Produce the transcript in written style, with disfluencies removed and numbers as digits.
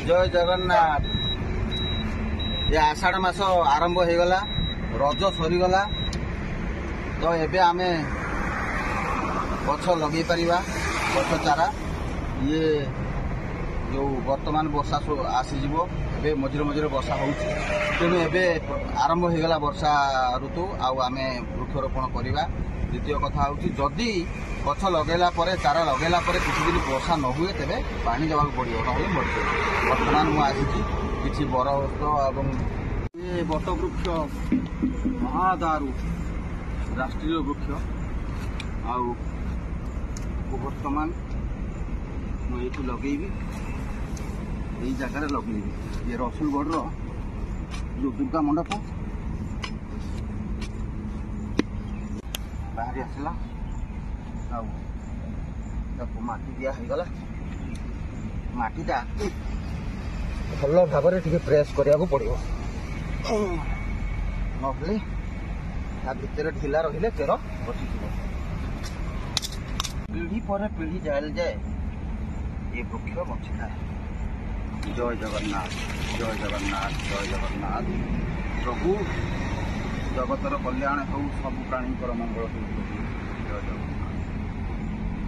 जय जगन्नाथ। ये आषाढ़ मास आरंभ हो गला, रज सरीगला तो एबे आमे गछ लगे पारिबा गछ चारा। ये जो वर्तमान वर्षा आसीजिवो एबे मझिरे मझिरे वर्षा होउछि तेणु एबे आरंभ हो गला वर्षा ऋतु आमे वृक्षरोपण करिबा। द्वितीय कथा होउछि जदि गछ लगेला परे चारा लगेला परे किछि दिन वर्षा न हुए तेबे पानी देबाक पड़ियो नहे मरते। वर्तमान मु आसीछि किछि बरगछ एवं ये बट वृक्ष महादारू राष्ट्रीय वृक्ष आउ वर्तमान मुझे लगेबी यही जगह लगेबी। ये रसुलगढ़ जो दुर्गा मंडप बाहरी आसला माटी दिया गला। माटीटा भल भाव प्रेस करिया पड़ो नहले भितर ढिला रहिले चेर बसी पीढ़ी पर पीढ़ी जाए जाए ये वृक्ष बची थाए। जय जगन्नाथ जय जगन्नाथ जय जगन्नाथ। प्रभु जगतर कल्याण हो सब प्राणी मंगल हो। जय जगन्नाथ।